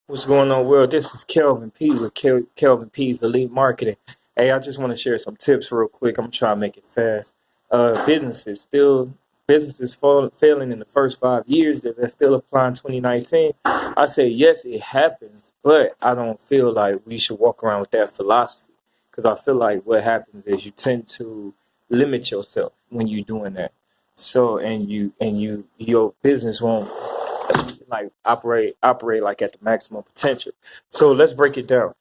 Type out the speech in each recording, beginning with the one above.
What's going on, world? This is Kelvin P with Kelvin P's Elite Marketing. Hey, I just want to share some tips real quick. I'm trying to make it fast. Businesses failing in the first 5 years that they're still applying 2019. I say yes, it happens, but I don't feel like we should walk around with that philosophy because I feel like what happens is you tend to limit yourself when you're doing that. So your business won't like operate like at the maximum potential. So let's break it down.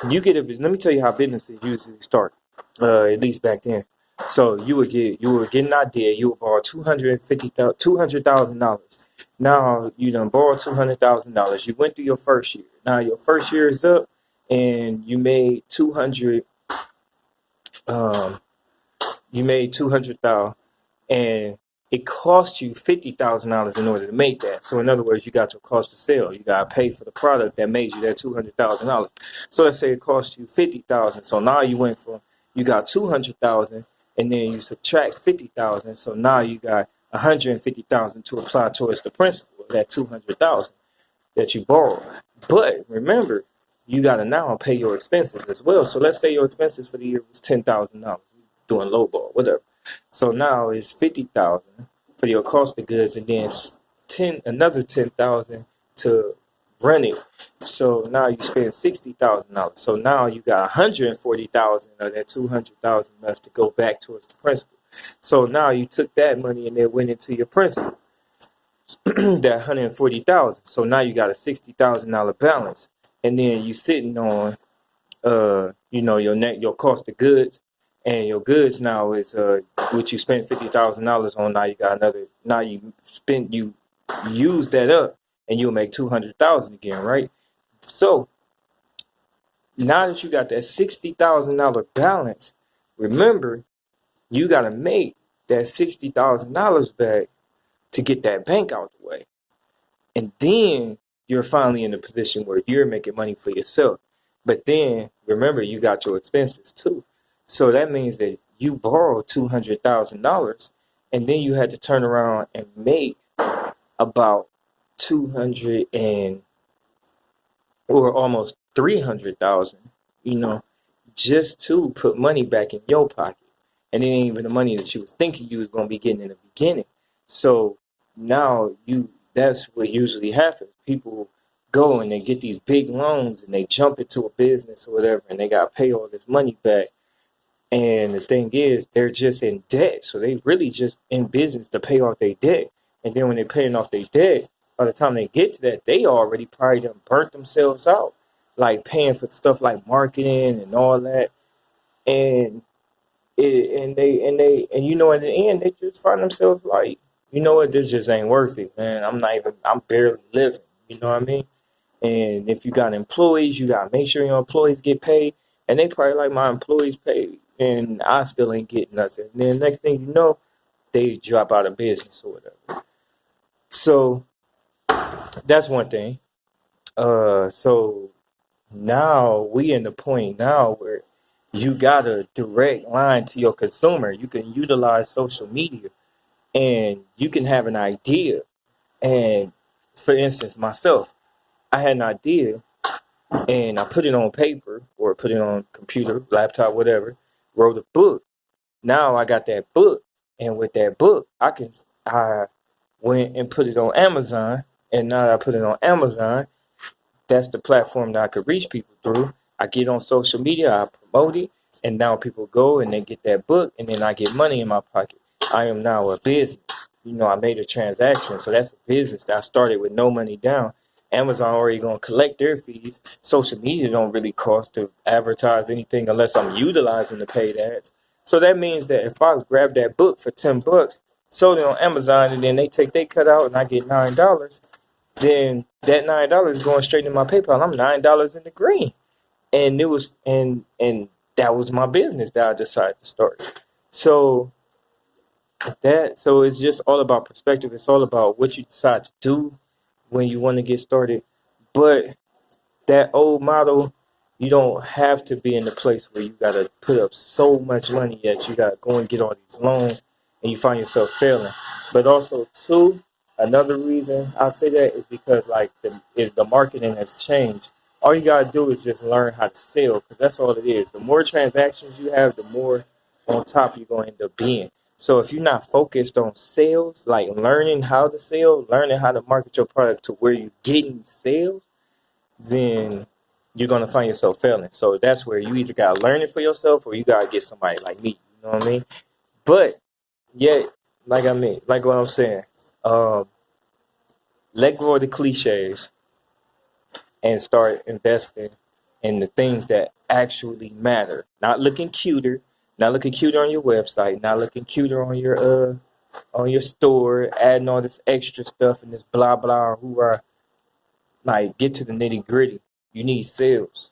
Let me tell you how businesses usually start, at least back then. So you would get an idea, you would borrow $200,000. Now you done borrowed $200,000. You went through your first year. Now your first year is up and you made 200,000 and it cost you $50,000 in order to make that. So in other words, you got your cost of sale. You got to pay for the product that made you that $200,000. So let's say it cost you $50,000. So now you got 200,000 and then you subtract 50,000. So now you got 150,000 to apply towards the principal of that 200,000 that you borrowed. But remember, you got to now pay your expenses as well. So let's say your expenses for the year was $10,000, doing lowball, whatever. So now it's 50,000 for your cost of goods, and then another 10,000 to run it. So now you spend $60,000. So now you got 140,000 of that 200,000 left to go back towards the principal. So now you took that money and it went into your principal, that 140,000. So now you got a $60,000 balance, and then you sitting on, your cost of goods. And your goods now is what you spent $50,000 on. Now you got another. Now you use that up, and you'll make 200,000 again, right? So now that you got that $60,000 balance, remember you got to make that $60,000 back to get that bank out the way, and then you're finally in a position where you're making money for yourself. But then remember, you got your expenses too. So that means that you borrowed $200,000 and then you had to turn around and make about 200 or almost 300,000, just to put money back in your pocket. And it ain't even the money that you was thinking you was going to be getting in the beginning. So now that's what usually happens. People go and they get these big loans and they jump into a business or whatever, and they got to pay all this money back. And the thing is, they're just in debt. So they really just in business to pay off their debt. And then when they're paying off their debt, by the time they get to that, they already probably done burnt themselves out, like paying for stuff like marketing and all that. And in the end, they just find themselves like, you know what, this just ain't worth it, man. I'm barely living. You know what I mean? And if you got employees, you got to make sure your employees get paid. And they probably like, my employees paid, and I still ain't getting nothing. And then next thing you know, they drop out of business or whatever. So that's one thing. So now we in the point now where you got a direct line to your consumer. You can utilize social media and you can have an idea. And for instance, myself, I had an idea and I put it on paper or put it on computer, laptop, whatever, wrote a book. Now I got that book, and with that book, I went and put it on Amazon, and now that I put it on Amazon, that's the platform that I could reach people through. I get on social media, I promote it, and now people go and they get that book, and then I get money in my pocket. I am now a business. I made a transaction, so that's a business that I started with no money down. Amazon already going to collect their fees. Social media don't really cost to advertise anything unless I'm utilizing the paid ads. So that means that if I grab that book for $10, sold it on Amazon, and then they take their cut out and I get $9, then that $9 is going straight in my PayPal. I'm $9 in the green. And that was my business that I decided to start. So it's just all about perspective. It's all about what you decide to do when you want to get started. But that old model, you don't have to be in the place where you got to put up so much money that you got to go and get all these loans and you find yourself failing. But also, too, another reason I say that is because like if the marketing has changed, all you gotta do is just learn how to sell, because that's all it is. The more transactions you have, the more on top you're gonna end up being. So if you're not focused on sales, like learning how to sell, learning how to market your product to where you're getting sales, then you're gonna find yourself failing. So that's where you either gotta learn it for yourself or you gotta get somebody like me. You know what I mean? But yet, like what I'm saying, um, let go of the cliches and start investing in the things that actually matter. Not looking cuter on your website, not looking cuter on your store, adding all this extra stuff and this blah blah hoorah. Like, get to the nitty gritty. You need sales.